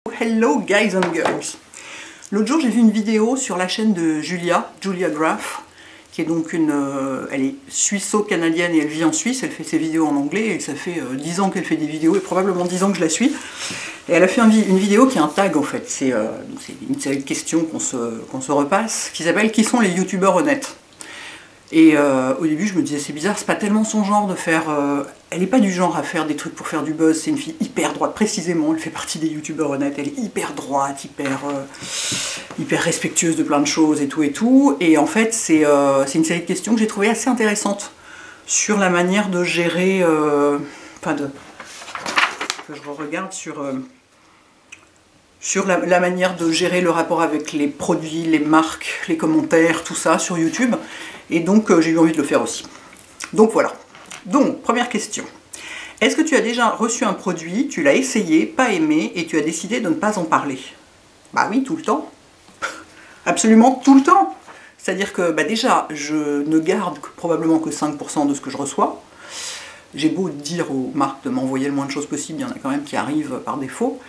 Hello guys and girls. L'autre jour j'ai vu une vidéo sur la chaîne de Julia Graf, qui est donc elle est suisseau-canadienne et elle vit en Suisse, elle fait ses vidéos en anglais et ça fait 10 ans qu'elle fait des vidéos et probablement 10 ans que je la suis. Et elle a fait une vidéo qui est un tag en fait, c'est une série de questions qu'on se repasse, qui s'appelle « Qui sont les youtubeurs honnêtes ?» Et au début je me disais c'est bizarre, c'est pas tellement son genre de faire... elle n'est pas du genre à faire des trucs pour faire du buzz, c'est une fille hyper droite, précisément, elle fait partie des youtubeurs honnêtes, elle est hyper droite, hyper respectueuse de plein de choses et tout, et en fait c'est une série de questions que j'ai trouvé assez intéressante sur la manière de gérer... que je regarde sur la manière de gérer le rapport avec les produits, les marques, les commentaires, tout ça sur YouTube. Et donc j'ai eu envie de le faire aussi. Donc voilà. Donc, première question. Est-ce que tu as déjà reçu un produit, tu l'as essayé, pas aimé, et tu as décidé de ne pas en parler? Bah oui, tout le temps. Absolument tout le temps. C'est-à-dire que déjà, je ne garde probablement que 5% de ce que je reçois. J'ai beau dire aux marques de m'envoyer le moins de choses possible, il y en a quand même qui arrivent par défaut.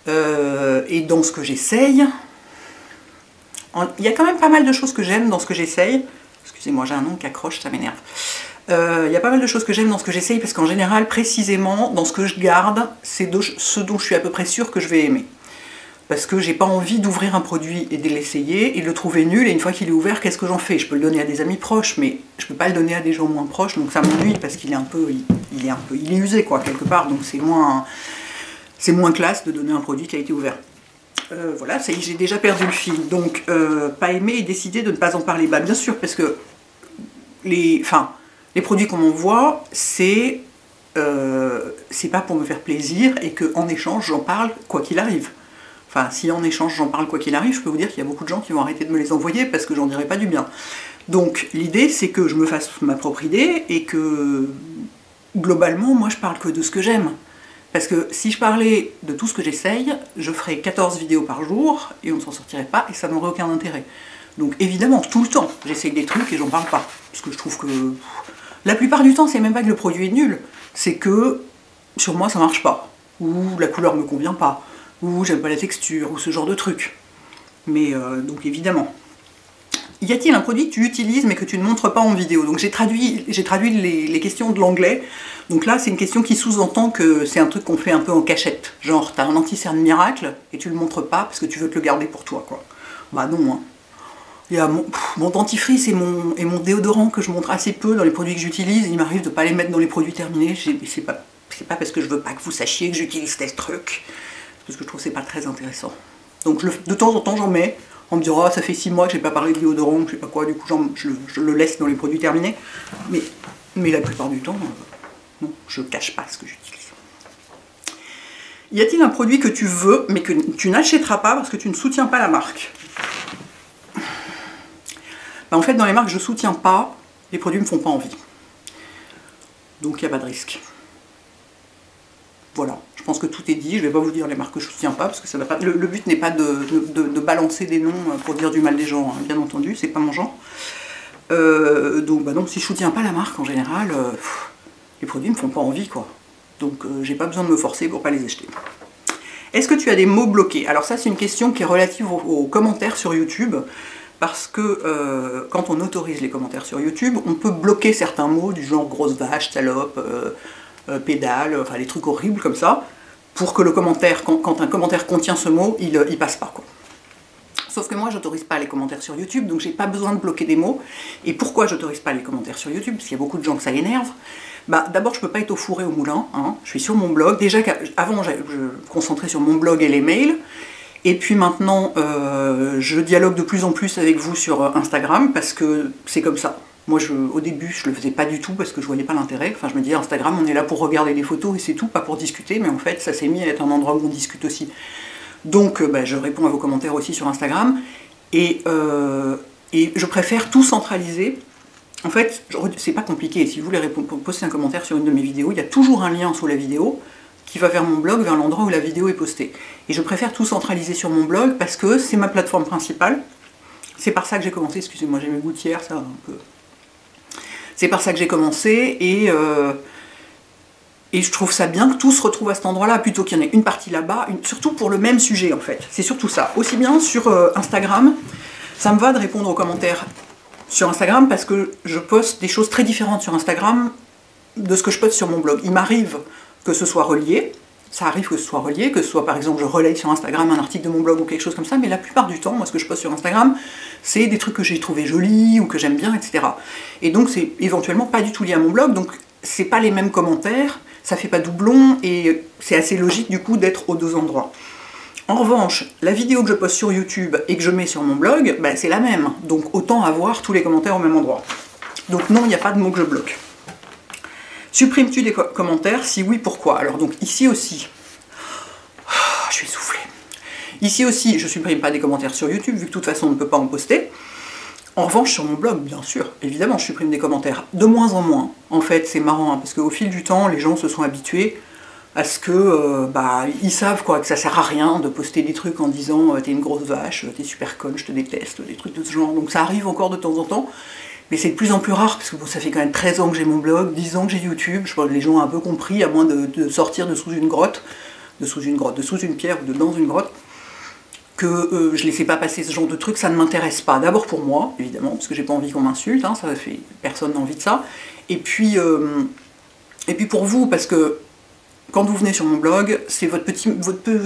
Et dans ce que j'essaye, il y a quand même pas mal de choses que j'aime dans ce que j'essaye. Excusez-moi, j'ai un nom qui accroche, ça m'énerve. Il y a pas mal de choses que j'aime dans ce que j'essaye, parce qu'en général, précisément, dans ce que je garde, c'est ce dont je suis à peu près sûre que je vais aimer. Parce que j'ai pas envie d'ouvrir un produit et de l'essayer, et de le trouver nul, et une fois qu'il est ouvert, qu'est-ce que j'en fais? Je peux le donner à des amis proches, mais je peux pas le donner à des gens moins proches, donc ça m'ennuie, parce qu'il est il est usé, quoi, quelque part, donc c'est moins classe de donner un produit qui a été ouvert. Voilà, ça y est, j'ai déjà perdu le fil. Donc, pas aimer et décider de ne pas en parler. Bah, bien sûr, parce que les produits qu'on m'envoie, c'est pas pour me faire plaisir et qu'en échange, j'en parle quoi qu'il arrive. Enfin, si en échange, j'en parle quoi qu'il arrive, je peux vous dire qu'il y a beaucoup de gens qui vont arrêter de me les envoyer parce que j'en dirai pas du bien. Donc, l'idée, c'est que je me fasse ma propre idée et que, globalement, moi, je parle que de ce que j'aime. Parce que si je parlais de tout ce que j'essaye, je ferais 14 vidéos par jour et on ne s'en sortirait pas et ça n'aurait aucun intérêt. Donc évidemment, tout le temps, j'essaye des trucs et j'en parle pas. Parce que je trouve que... La plupart du temps, c'est même pas que le produit est nul, c'est que sur moi ça marche pas. Ou la couleur me convient pas. Ou j'aime pas la texture, ou ce genre de truc. Mais donc évidemment. Y a-t-il un produit que tu utilises mais que tu ne montres pas en vidéo? Donc j'ai traduit les questions de l'anglais. Donc là c'est une question qui sous-entend que c'est un truc qu'on fait un peu en cachette. Genre t'as un anti-cerne miracle et tu le montres pas parce que tu veux te le garder pour toi, quoi. Bah non, hein. Il y a mon dentifrice et mon déodorant que je montre assez peu dans les produits que j'utilise. Il m'arrive de pas les mettre dans les produits terminés. C'est pas parce que je veux pas que vous sachiez que j'utilise tel truc. Parce que je trouve que c'est pas très intéressant. Donc de temps en temps j'en mets. En me disant, oh, ça fait 6 mois que j'ai pas parlé de déodorant, je sais pas quoi, du coup je le laisse dans les produits terminés. Mais la plupart du temps, non, je cache pas ce que j'utilise. Y a-t-il un produit que tu veux, mais que tu n'achèteras pas parce que tu ne soutiens pas la marque? Ben, en fait, dans les marques que je soutiens pas, les produits me font pas envie. Donc il n'y a pas de risque. Voilà, je pense que tout est dit, je vais pas vous dire les marques que je soutiens pas, parce que ça va pas... Le but n'est pas de balancer des noms pour dire du mal des gens, hein, bien entendu, c'est pas mon genre. Donc bah non, si je soutiens pas la marque en général, les produits me font pas envie, quoi. Donc j'ai pas besoin de me forcer pour pas les acheter. Est-ce que tu as des mots bloqués? Alors ça c'est une question qui est relative aux commentaires sur YouTube, parce que quand on autorise les commentaires sur YouTube, on peut bloquer certains mots du genre grosse vache, salope, pédale, enfin des trucs horribles comme ça, pour que le commentaire, quand un commentaire contient ce mot, il passe pas, quoi. Sauf que moi j'autorise pas les commentaires sur YouTube, donc j'ai pas besoin de bloquer des mots. Et pourquoi j'autorise pas les commentaires sur YouTube? Parce qu'il y a beaucoup de gens que ça énerve. Bah d'abord je peux pas être au four et au moulin, hein. Je suis sur mon blog, déjà avant je me concentrais sur mon blog et les mails, et puis maintenant je dialogue de plus en plus avec vous sur Instagram, parce que c'est comme ça. Moi, au début, je le faisais pas du tout parce que je voyais pas l'intérêt. Enfin, je me disais, Instagram, on est là pour regarder des photos et c'est tout, pas pour discuter. Mais en fait, ça s'est mis à être un endroit où on discute aussi. Donc, je réponds à vos commentaires aussi sur Instagram. Et je préfère tout centraliser. En fait, c'est pas compliqué. Si vous voulez poster un commentaire sur une de mes vidéos, il y a toujours un lien sous la vidéo qui va vers mon blog, vers l'endroit où la vidéo est postée. Et je préfère tout centraliser sur mon blog parce que c'est ma plateforme principale. C'est par ça que j'ai commencé. Excusez-moi, j'ai mes gouttières, ça, un peu... C'est par ça que j'ai commencé, et Et je trouve ça bien que tout se retrouve à cet endroit-là, plutôt qu'il y en ait une partie là-bas, surtout pour le même sujet en fait. C'est surtout ça. Aussi bien sur Instagram, ça me va de répondre aux commentaires sur Instagram parce que je poste des choses très différentes sur Instagram de ce que je poste sur mon blog. Il m'arrive que ce soit relié, ça arrive que ce soit relié, que ce soit par exemple je relaye sur Instagram un article de mon blog ou quelque chose comme ça, mais la plupart du temps, moi ce que je poste sur Instagram, c'est des trucs que j'ai trouvé jolis ou que j'aime bien, etc. Et donc c'est éventuellement pas du tout lié à mon blog, donc c'est pas les mêmes commentaires, ça fait pas doublon, et c'est assez logique du coup d'être aux deux endroits. En revanche, la vidéo que je poste sur YouTube et que je mets sur mon blog, bah, c'est la même, donc autant avoir tous les commentaires au même endroit. Donc non, il n'y a pas de mots que je bloque. Supprimes-tu des commentaires? Si oui, pourquoi? Alors donc ici aussi, je suis essoufflée. Ici aussi, je supprime pas des commentaires sur YouTube, vu que de toute façon on ne peut pas en poster. En revanche, sur mon blog, bien sûr, évidemment, je supprime des commentaires. De moins en moins. En fait, c'est marrant, hein, parce qu'au fil du temps, les gens se sont habitués à ce que, ils savent quoi, que ça sert à rien de poster des trucs en disant t'es une grosse vache, t'es super conne, je te déteste, des trucs de ce genre. Donc ça arrive encore de temps en temps, mais c'est de plus en plus rare, parce que bon, ça fait quand même 13 ans que j'ai mon blog, 10 ans que j'ai YouTube, je pense que les gens ont un peu compris, à moins de sortir de sous une grotte, de sous une pierre ou de dans une grotte, que je ne laissais pas passer ce genre de truc, ça ne m'intéresse pas. D'abord pour moi, évidemment, parce que j'ai pas envie qu'on m'insulte, hein, ça fait personne n'a envie de ça. Et puis pour vous, parce que quand vous venez sur mon blog, c'est votre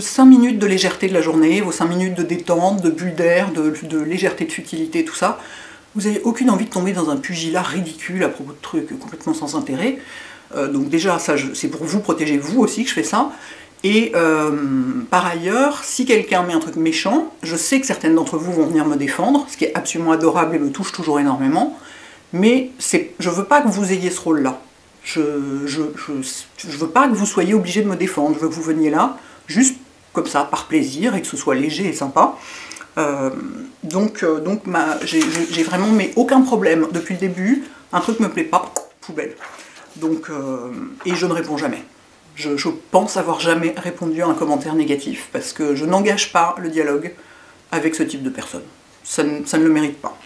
5 minutes de légèreté de la journée, vos 5 minutes de détente, de bulle d'air, de légèreté, de futilité, tout ça. Vous n'avez aucune envie de tomber dans un pugilat ridicule à propos de trucs complètement sans intérêt. Donc déjà, ça, c'est pour vous protéger vous aussi que je fais ça. Et par ailleurs, si quelqu'un met un truc méchant, je sais que certaines d'entre vous vont venir me défendre, ce qui est absolument adorable et me touche toujours énormément, mais je veux pas que vous ayez ce rôle-là. Je veux pas que vous soyez obligé de me défendre, je veux que vous veniez là, juste comme ça, par plaisir, et que ce soit léger et sympa. J'ai vraiment aucun problème depuis le début, un truc me plaît pas, poubelle. Donc, et je ne réponds jamais. Je pense avoir jamais répondu à un commentaire négatif, parce que je n'engage pas le dialogue avec ce type de personne. Ça ne le mérite pas.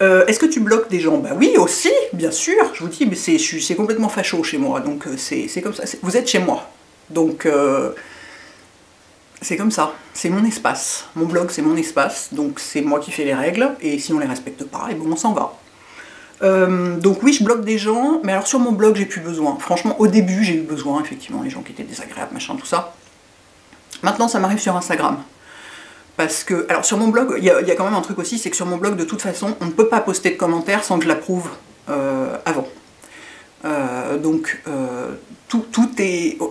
Est-ce que tu bloques des gens? Bah oui, aussi, bien sûr. Je vous dis, mais c'est complètement facho chez moi, donc c'est comme ça. Vous êtes chez moi, donc c'est comme ça. C'est mon espace. Mon blog, c'est mon espace, donc c'est moi qui fais les règles, et si on les respecte pas, et bon, on s'en va. Donc oui, je bloque des gens, mais alors sur mon blog, j'ai plus besoin. Franchement, au début, j'ai eu besoin, effectivement, les gens qui étaient désagréables, machin, tout ça. Maintenant, ça m'arrive sur Instagram. Parce que, alors sur mon blog, il y a quand même un truc aussi, c'est que sur mon blog, de toute façon, on ne peut pas poster de commentaires sans que je l'approuve avant.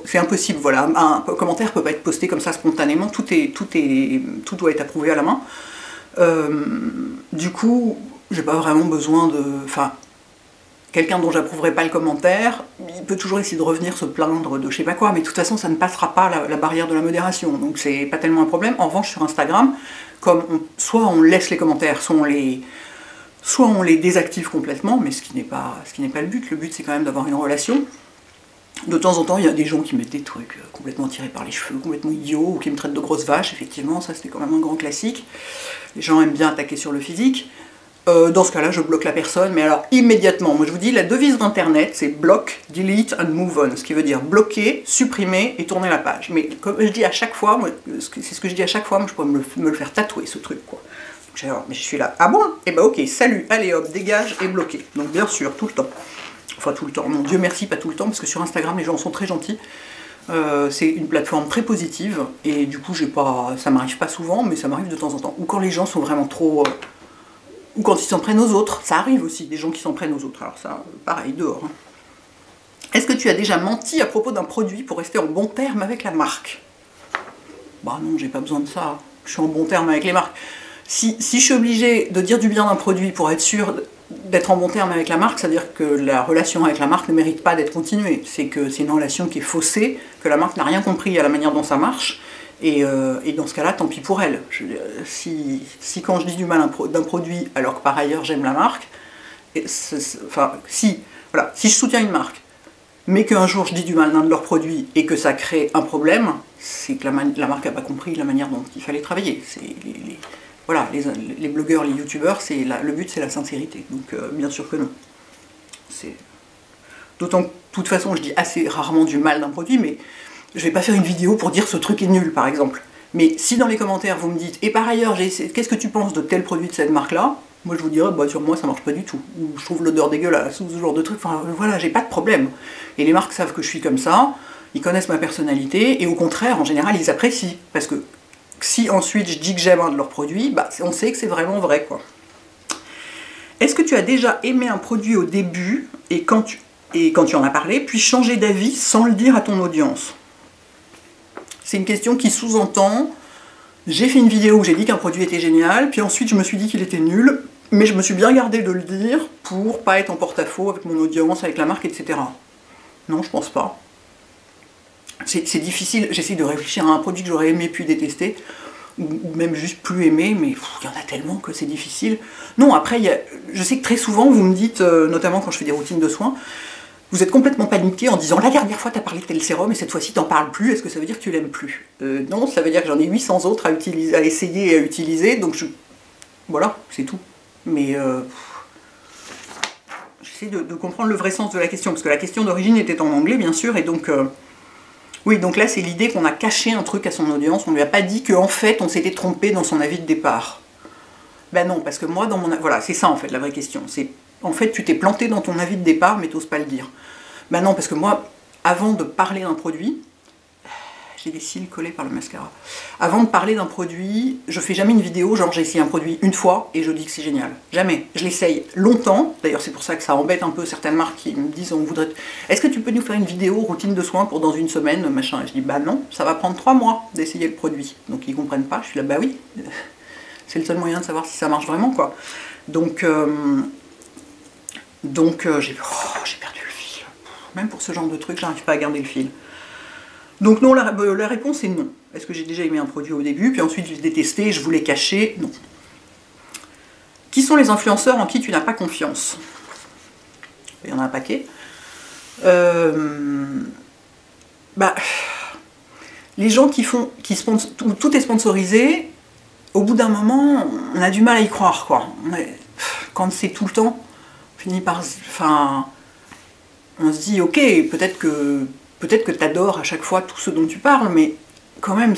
C'est impossible, voilà. Un commentaire ne peut pas être posté comme ça spontanément, tout doit être approuvé à la main. Du coup, j'ai pas vraiment besoin de... Enfin, quelqu'un dont j'approuverai pas le commentaire, il peut toujours essayer de revenir se plaindre de je sais pas quoi, mais de toute façon ça ne passera pas la barrière de la modération, donc c'est pas tellement un problème. En revanche sur Instagram, comme soit on laisse les commentaires, soit on les désactive complètement, mais ce qui n'est pas le but c'est quand même d'avoir une relation. De temps en temps il y a des gens qui mettent des trucs complètement tirés par les cheveux, complètement idiots, ou qui me traitent de grosse vache, effectivement, ça c'était quand même un grand classique. Les gens aiment bien attaquer sur le physique. Dans ce cas-là, je bloque la personne, mais alors immédiatement. Moi je vous dis, la devise d'internet, c'est block, delete and move on, ce qui veut dire bloquer, supprimer et tourner la page. Mais comme je dis à chaque fois, c'est ce que je dis à chaque fois, moi je pourrais me le faire tatouer ce truc, quoi. Donc, mais je suis là, ah bon? Eh ben ok, salut, allez hop, dégage et bloqué. Donc bien sûr, tout le temps. Enfin tout le temps, non, Dieu merci, pas tout le temps, parce que sur Instagram, les gens sont très gentils. C'est une plateforme très positive, et du coup, ça m'arrive pas souvent, mais ça m'arrive de temps en temps. Ou quand les gens sont vraiment trop... ou quand ils s'en prennent aux autres, ça arrive aussi, des gens qui s'en prennent aux autres, alors ça, pareil, dehors. Hein. Est-ce que tu as déjà menti à propos d'un produit pour rester en bon terme avec la marque? Bah non, j'ai pas besoin de ça, je suis en bon terme avec les marques. Si je suis obligée de dire du bien d'un produit pour être sûr d'être en bon terme avec la marque, c'est-à-dire que la relation avec la marque ne mérite pas d'être continuée, c'est que c'est une relation qui est faussée, que la marque n'a rien compris à la manière dont ça marche, et dans ce cas-là, tant pis pour elle. Si quand je dis du mal d'un produit, alors que par ailleurs j'aime la marque, si je soutiens une marque, mais qu'un jour je dis du mal d'un de leurs produits et que ça crée un problème, c'est que la marque n'a pas compris la manière dont il fallait travailler. Les blogueurs, les youtubeurs, le but c'est la sincérité, donc bien sûr que non. D'autant toute façon, je dis assez rarement du mal d'un produit, mais je vais pas faire une vidéo pour dire ce truc est nul, par exemple. Mais si dans les commentaires vous me dites, et par ailleurs, qu'est-ce que tu penses de tel produit de cette marque-là, moi je vous dirais, bah, sur moi ça marche pas du tout, ou je trouve l'odeur dégueulasse, ou ce genre de truc, enfin voilà, j'ai pas de problème. Et les marques savent que je suis comme ça, ils connaissent ma personnalité, et au contraire, en général, ils apprécient. Parce que si ensuite je dis que j'aime un de leurs produits, bah, on sait que c'est vraiment vrai, quoi. Est-ce que tu as déjà aimé un produit au début, et quand tu en as parlé, puis changé d'avis sans le dire à ton audience? C'est une question qui sous-entend, j'ai fait une vidéo où j'ai dit qu'un produit était génial, puis ensuite je me suis dit qu'il était nul, mais je me suis bien gardé de le dire pour pas être en porte-à-faux avec mon audience, avec la marque, etc. Non, je pense pas. C'est difficile, j'essaie de réfléchir à un produit que j'aurais aimé puis détester, ou même juste plus aimé, mais il y en a tellement que c'est difficile. Non, après, je sais que très souvent vous me dites, notamment quand je fais des routines de soins, vous êtes complètement paniqué en disant « La dernière fois, tu as parlé de tel sérum et cette fois-ci, tu n'en parles plus. Est-ce que ça veut dire que tu l'aimes plus ?» Non, ça veut dire que j'en ai 800 autres à essayer et à utiliser. Donc, voilà, c'est tout. Mais j'essaie de comprendre le vrai sens de la question. Parce que la question d'origine était en anglais, bien sûr. Et donc, oui, donc là, c'est l'idée qu'on a caché un truc à son audience. On ne lui a pas dit qu'en fait, on s'était trompé dans son avis de départ. Ben non, parce que moi, dans mon... Voilà, c'est ça, en fait, la vraie question. C'est... En fait, tu t'es planté dans ton avis de départ, mais t'oses pas le dire. Ben non, parce que moi, avant de parler d'un produit, j'ai des cils collés par le mascara. Avant de parler d'un produit, je fais jamais une vidéo, genre j'ai essayé un produit une fois et je dis que c'est génial. Jamais. Je l'essaye longtemps. D'ailleurs, c'est pour ça que ça embête un peu certaines marques qui me disent, on voudrait... Est-ce que tu peux nous faire une vidéo routine de soins pour dans une semaine, machin? Et je dis, bah non, ça va prendre 3 mois d'essayer le produit. Donc ils comprennent pas. Je suis là, bah oui. C'est le seul moyen de savoir si ça marche vraiment, quoi. Donc j'ai perdu le fil. Même pour ce genre de truc, j'arrive pas à garder le fil. Donc non, la réponse est non. Est-ce que j'ai déjà aimé un produit au début, puis ensuite je l'ai détesté, je voulais cacher? Non. Qui sont les influenceurs en qui tu n'as pas confiance? Il y en a un paquet. Bah, les gens tout est sponsorisé, au bout d'un moment, on a du mal à y croire, quoi. Quand c'est tout le temps, on finit par... Enfin, on se dit, ok, peut-être que tu adores à chaque fois tout ce dont tu parles, mais quand même,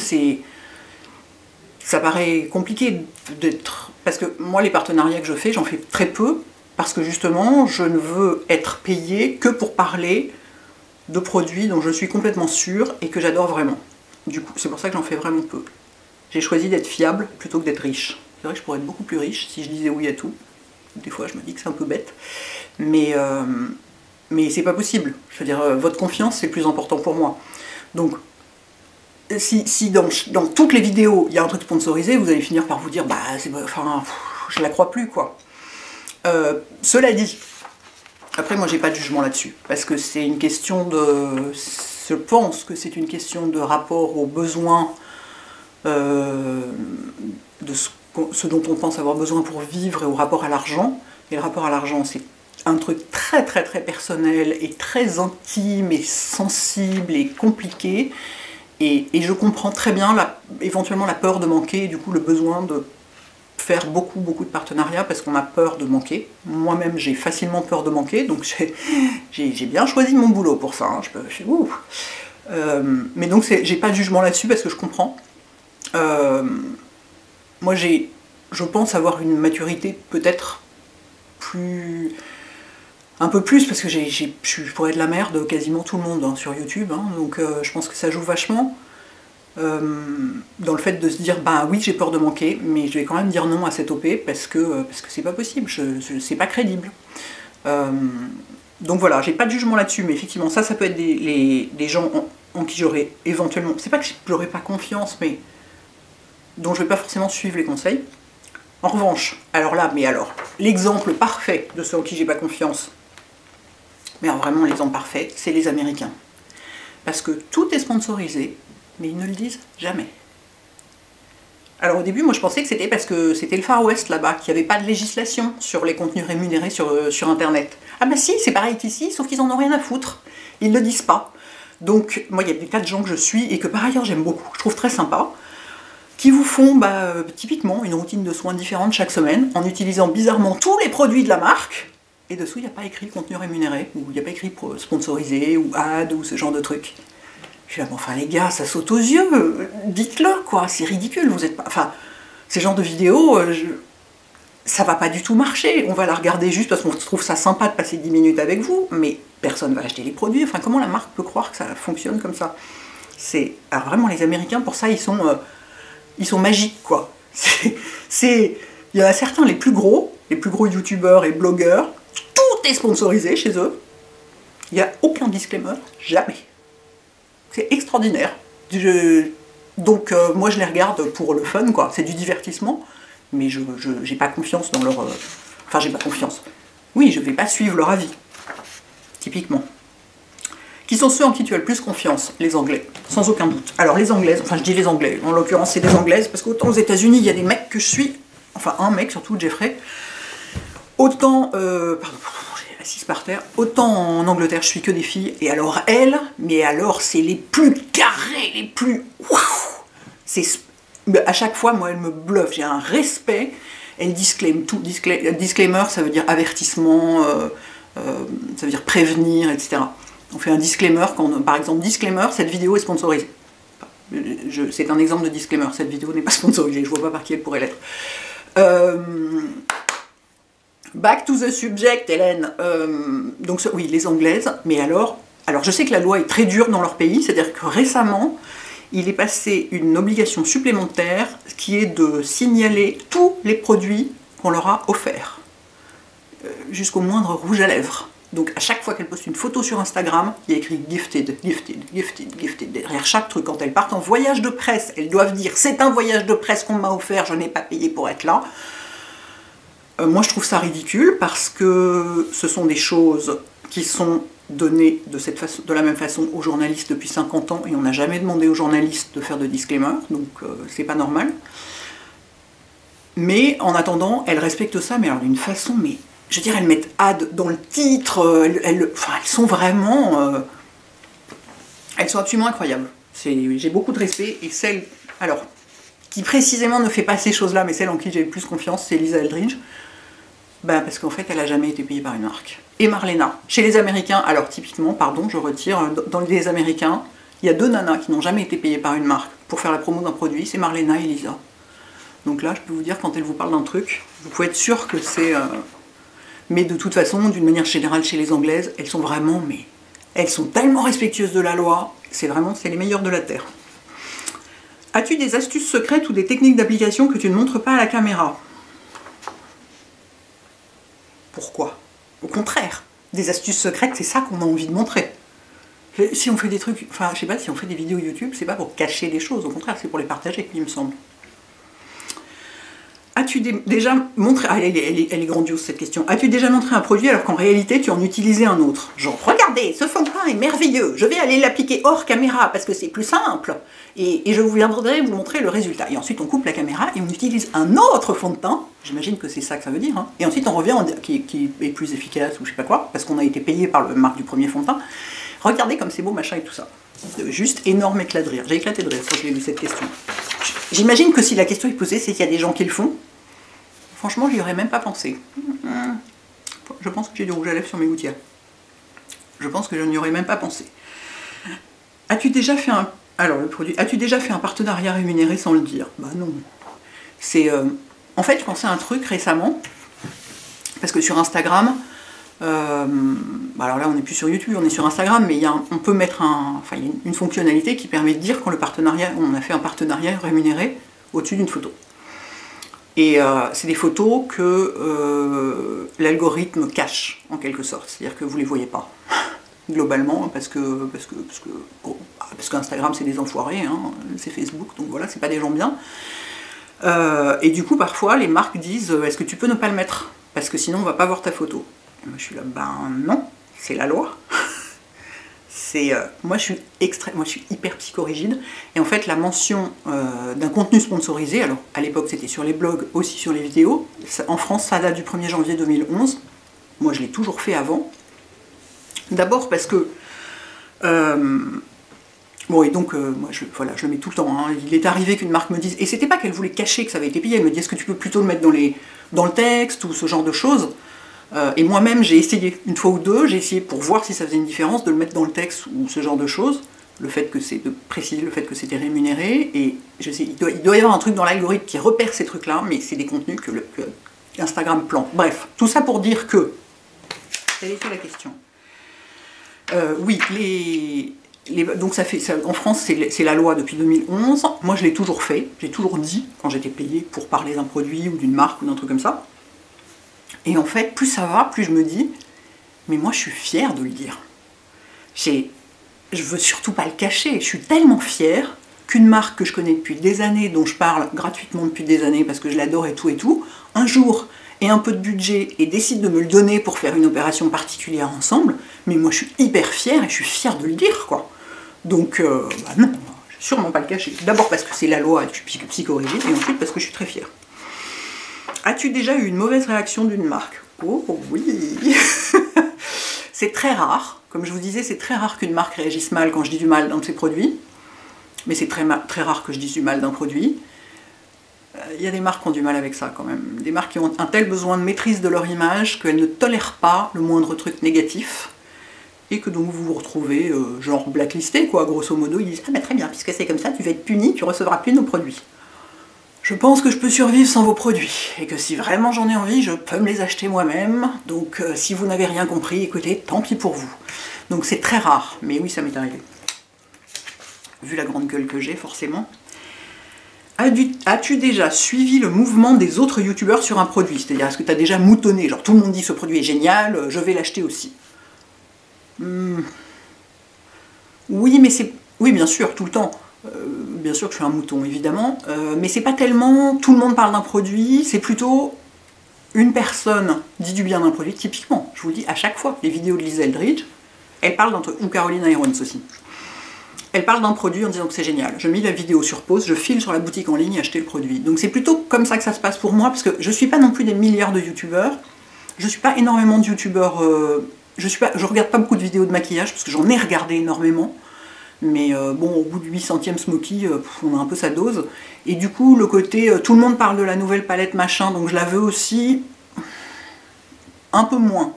ça paraît compliqué d'être... Parce que moi, les partenariats que je fais, j'en fais très peu, parce que justement, je ne veux être payée que pour parler de produits dont je suis complètement sûre et que j'adore vraiment. Du coup, c'est pour ça que j'en fais vraiment peu. J'ai choisi d'être fiable plutôt que d'être riche. C'est vrai que je pourrais être beaucoup plus riche si je disais oui à tout. Des fois, je me dis que c'est un peu bête. Mais c'est pas possible. Je veux dire, votre confiance, c'est le plus important pour moi. Donc, si dans toutes les vidéos, il y a un truc sponsorisé, vous allez finir par vous dire, bah, enfin, je la crois plus, quoi. Cela dit, après, moi, j'ai pas de jugement là-dessus. Parce que c'est une question de... Je pense que c'est une question de rapport aux besoins de ce dont on pense avoir besoin pour vivre et au rapport à l'argent. Et le rapport à l'argent, c'est un truc très très très personnel et très intime et sensible et compliqué. Et je comprends très bien éventuellement la peur de manquer et du coup le besoin de faire beaucoup de partenariats parce qu'on a peur de manquer. Moi-même j'ai facilement peur de manquer, donc j'ai bien choisi mon boulot pour ça. Hein. Mais donc j'ai pas de jugement là-dessus parce que je comprends. Moi je pense avoir une maturité peut-être un peu plus, parce que je pourrais être la mère de quasiment tout le monde hein, sur YouTube, hein, donc je pense que ça joue vachement dans le fait de se dire, bah oui j'ai peur de manquer, mais je vais quand même dire non à cette OP parce que c'est pas possible, c'est pas crédible. Donc voilà, j'ai pas de jugement là-dessus, mais effectivement ça peut être des gens en qui j'aurais éventuellement, c'est pas que j'aurais pas confiance, mais dont je vais pas forcément suivre les conseils. En revanche, l'exemple parfait de ceux en qui j'ai pas confiance, mais alors vraiment l'exemple parfait, c'est les Américains. Parce que tout est sponsorisé, mais ils ne le disent jamais. Alors au début, moi je pensais que c'était parce que c'était le Far West là-bas, qu'il n'y avait pas de législation sur les contenus rémunérés sur Internet. Ah bah si, c'est pareil qu'ici, sauf qu'ils en ont rien à foutre. Ils ne le disent pas. Donc moi il y a des tas de gens que je suis et que par ailleurs j'aime beaucoup, je trouve très sympa, qui vous font typiquement une routine de soins différente chaque semaine, en utilisant bizarrement tous les produits de la marque, et dessous, il n'y a pas écrit contenu rémunéré, ou il n'y a pas écrit sponsorisé, ou ad, ou ce genre de truc. Je suis là, bon, enfin les gars, ça saute aux yeux, dites-le, quoi, c'est ridicule, vous êtes pas... Enfin, ces genres de vidéos, ça va pas du tout marcher, on va la regarder juste parce qu'on trouve ça sympa de passer 10 minutes avec vous, mais personne va acheter les produits, enfin comment la marque peut croire que ça fonctionne comme ça? Alors vraiment, les Américains, pour ça, ils sont magiques, quoi. Il y en a certains, les plus gros youtubeurs et blogueurs, tout est sponsorisé chez eux. Il n'y a aucun disclaimer, jamais. C'est extraordinaire. Donc moi je les regarde pour le fun, quoi. C'est du divertissement, mais je j'ai pas confiance dans leur... Enfin, j'ai pas confiance. Oui, je vais pas suivre leur avis, typiquement. Qui sont ceux en qui tu as le plus confiance? Les Anglais, sans aucun doute. Alors les Anglaises, enfin je dis les Anglais, en l'occurrence c'est des Anglaises, parce qu'autant aux États-Unis il y a des mecs que je suis, enfin un mec surtout, Jeffrey, autant, pardon, j'ai assise par terre, autant en Angleterre je suis que des filles, et alors elles, mais alors c'est les plus carrées, les plus... Waouh, à chaque fois, moi elle me bluffe, j'ai un respect, elle disclaime tout, disclaimer ça veut dire avertissement, ça veut dire prévenir, etc. On fait un disclaimer quand, par exemple, disclaimer, cette vidéo est sponsorisée. C'est un exemple de disclaimer, cette vidéo n'est pas sponsorisée, je vois pas par qui elle pourrait l'être. Back to the subject, Hélène. Donc oui, les Anglaises, mais alors je sais que la loi est très dure dans leur pays, c'est-à-dire que récemment, il est passé une obligation supplémentaire qui est de signaler tous les produits qu'on leur a offerts, jusqu'au moindre rouge à lèvres. Donc à chaque fois qu'elle poste une photo sur Instagram, il y a écrit gifted, gifted, gifted, gifted. Derrière chaque truc, quand elles partent en voyage de presse, elles doivent dire c'est un voyage de presse qu'on m'a offert, je n'ai pas payé pour être là. Moi je trouve ça ridicule parce que ce sont des choses qui sont données de la même façon aux journalistes depuis 50 ans et on n'a jamais demandé aux journalistes de faire de disclaimer, donc c'est pas normal. Mais en attendant, elles respectent ça, mais alors d'une façon, mais je veux dire, elles mettent ad dans le titre, elles sont vraiment... elles sont absolument incroyables. J'ai beaucoup de respect, et celle, alors, qui précisément ne fait pas ces choses-là, mais celle en qui j'ai le plus confiance, c'est Lisa Eldridge, parce qu'en fait, elle n'a jamais été payée par une marque. Et Marlena. Chez les Américains, alors typiquement, pardon, je retire, dans les Américains, il y a deux nanas qui n'ont jamais été payées par une marque pour faire la promo d'un produit, c'est Marlena et Lisa. Donc là, je peux vous dire, quand elles vous parlent d'un truc, vous pouvez être sûr que c'est... Mais de toute façon, d'une manière générale, chez les Anglaises, elles sont vraiment, mais elles sont tellement respectueuses de la loi, c'est les meilleures de la Terre. As-tu des astuces secrètes ou des techniques d'application que tu ne montres pas à la caméra? Pourquoi? Au contraire, des astuces secrètes, c'est ça qu'on a envie de montrer. Si on fait des trucs, enfin, je sais pas, si on fait des vidéos YouTube, c'est pas pour cacher des choses, au contraire, c'est pour les partager, il me semble. As-tu déjà montré... Ah, elle est grandiose cette question. As-tu déjà montré un produit alors qu'en réalité tu en utilisais un autre? Genre, regardez, ce fond de teint est merveilleux, je vais aller l'appliquer hors caméra parce que c'est plus simple, et je viendrai vous montrer le résultat. Et ensuite on coupe la caméra et on utilise un autre fond de teint, j'imagine que c'est ça que ça veut dire, hein. Et ensuite on revient, qui est plus efficace ou je sais pas quoi, parce qu'on a été payé par le marque du premier fond de teint. Regardez comme c'est beau, machin et tout ça. Juste énorme éclat de rire. J'ai éclaté de rire quand j'ai lu cette question. J'imagine que si la question est posée, c'est qu'il y a des gens qui le font. Franchement, je n'y aurais même pas pensé. Je pense que j'ai du rouge à lèvres sur mes gouttières. Je pense que je n'y aurais même pas pensé. As-tu déjà fait un... Alors, le produit... As-tu déjà fait un partenariat rémunéré sans le dire? Bah non. C'est... En fait, je pensais à un truc récemment, parce que sur Instagram... alors là, on n'est plus sur YouTube, on est sur Instagram, mais on peut mettre il y a une fonctionnalité qui permet de dire quand on a fait un partenariat rémunéré au-dessus d'une photo. Et c'est des photos que l'algorithme cache, en quelque sorte. C'est-à-dire que vous ne les voyez pas, globalement, parce qu'Instagram, c'est des enfoirés, hein, c'est Facebook, donc voilà, c'est pas des gens bien. Et du coup, parfois, les marques disent « Est-ce que tu peux ne pas le mettre? Parce que sinon, on va pas voir ta photo. » Et moi, je suis là, ben non, c'est la loi. Moi, je suis hyper psychorigide, et en fait, la mention d'un contenu sponsorisé, alors à l'époque c'était sur les blogs, aussi sur les vidéos, en France ça date du 1er janvier 2011, moi je l'ai toujours fait avant, d'abord parce que, bon et donc, moi je le mets tout le temps, hein. Il est arrivé qu'une marque me dise, et c'était pas qu'elle voulait cacher que ça avait été payé, elle me dit est-ce que tu peux plutôt le mettre dans le texte, ou ce genre de choses. Et moi-même, j'ai essayé une fois ou deux, j'ai essayé pour voir si ça faisait une différence de le mettre dans le texte ou ce genre de choses. Le fait que c'est de préciser le fait que c'était rémunéré, et je sais, il doit y avoir un truc dans l'algorithme qui repère ces trucs-là, mais c'est des contenus que Instagram plante. Bref, tout ça pour dire que... Quelle était la question? Oui, donc en France, c'est la loi depuis 2011. Moi, je l'ai toujours fait, j'ai toujours dit, quand j'étais payée pour parler d'un produit ou d'une marque ou d'un truc comme ça. Et en fait, plus ça va, plus je me dis, mais moi, je suis fière de le dire. Je veux surtout pas le cacher, je suis tellement fière qu'une marque que je connais depuis des années, dont je parle gratuitement depuis des années parce que je l'adore et tout, un jour ait un peu de budget et décide de me le donner pour faire une opération particulière ensemble, mais moi je suis hyper fière et je suis fière de le dire, quoi. Donc, non, je vais sûrement pas le cacher. D'abord parce que c'est la loi et que je suis psychorigide, et ensuite parce que je suis très fière. As-tu déjà eu une mauvaise réaction d'une marque? Oh oui. C'est très rare. Comme je vous disais, c'est très rare qu'une marque réagisse mal quand je dis du mal d'un de ses produits. Mais c'est très rare que je dise du mal d'un produit. Il y a des marques qui ont du mal avec ça quand même. Des marques qui ont un tel besoin de maîtrise de leur image qu'elles ne tolèrent pas le moindre truc négatif. Et que donc vous vous retrouvez genre blacklisté, quoi. Grosso modo, ils disent « Ah bah très bien, puisque c'est comme ça, tu vas être puni, tu recevras plus nos produits. » Je pense que je peux survivre sans vos produits, et que si vraiment j'en ai envie, je peux me les acheter moi-même. Donc si vous n'avez rien compris, écoutez, tant pis pour vous. Donc c'est très rare, mais oui, ça m'est arrivé. Vu la grande gueule que j'ai, forcément. As-tu déjà suivi le mouvement des autres youtubeurs sur un produit? C'est-à-dire, est-ce que tu as déjà moutonné? Genre, tout le monde dit ce produit est génial, je vais l'acheter aussi. Oui, mais c'est... Oui, bien sûr, tout le temps. Bien sûr que je suis un mouton, évidemment. Mais c'est pas tellement tout le monde parle d'un produit, c'est plutôt une personne dit du bien d'un produit. Typiquement, je vous le dis à chaque fois, les vidéos de Lisa Eldridge, elle parle d'un truc, ou Caroline Irons aussi. Elle parle d'un produit en disant que c'est génial. Je mets la vidéo sur pause, je file sur la boutique en ligne et acheter le produit. Donc c'est plutôt comme ça que ça se passe pour moi, parce que je suis pas non plus des milliards de youtubeurs, je suis pas énormément de youtubeurs, je regarde pas beaucoup de vidéos de maquillage, parce que j'en ai regardé énormément, mais bon, au bout du 800e Smoky, on a un peu sa dose, et du coup, le côté, tout le monde parle de la nouvelle palette machin, donc je la veux aussi, un peu moins.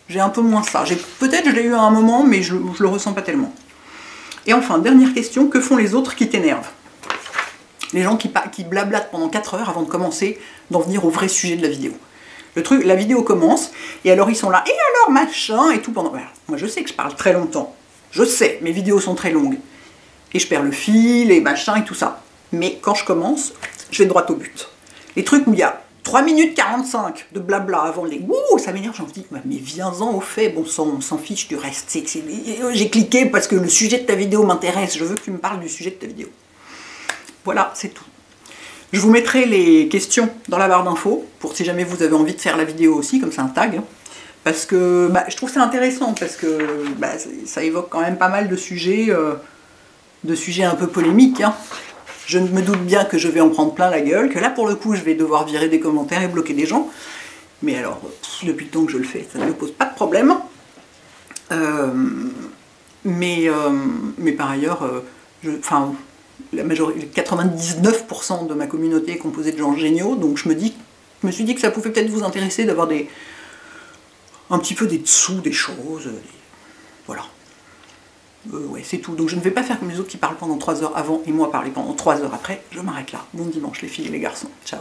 J'ai un peu moins ça. Peut-être je l'ai eu à un moment, mais je le ressens pas tellement. Et enfin, dernière question, que font les autres qui t'énervent? Les gens qui blablatent pendant 4 heures avant de commencer d'en venir au vrai sujet de la vidéo. La vidéo commence, et alors ils sont là, et alors machin, et tout pendant... Voilà. Moi je sais que je parle très longtemps, je sais, mes vidéos sont très longues, et je perds le fil, et machin, et tout ça. Mais quand je commence, je vais droit au but. Les trucs où il y a 3 minutes 45 de blabla avant les ouh, ça m'énerve, j'en dis, mais viens-en au fait, bon sang, on s'en fiche du reste. J'ai cliqué parce que le sujet de ta vidéo m'intéresse, je veux que tu me parles du sujet de ta vidéo. Voilà, c'est tout. Je vous mettrai les questions dans la barre d'infos, pour si jamais vous avez envie de faire la vidéo aussi, comme c'est un tag. Hein, parce que je trouve ça intéressant, parce que ça évoque quand même pas mal de sujets un peu polémiques. Hein. Je me doute bien que je vais en prendre plein la gueule, que là pour le coup je vais devoir virer des commentaires et bloquer des gens. Mais alors, depuis le temps que je le fais, ça ne me pose pas de problème. Mais par ailleurs, la majorité, 99% de ma communauté est composée de gens géniaux, donc je me suis dit que ça pouvait peut-être vous intéresser d'avoir un petit peu des dessous des choses. Voilà. Ouais, c'est tout. Donc je ne vais pas faire comme les autres qui parlent pendant 3 heures avant et moi parler pendant 3 heures après. Je m'arrête là. Bon dimanche les filles et les garçons. Ciao.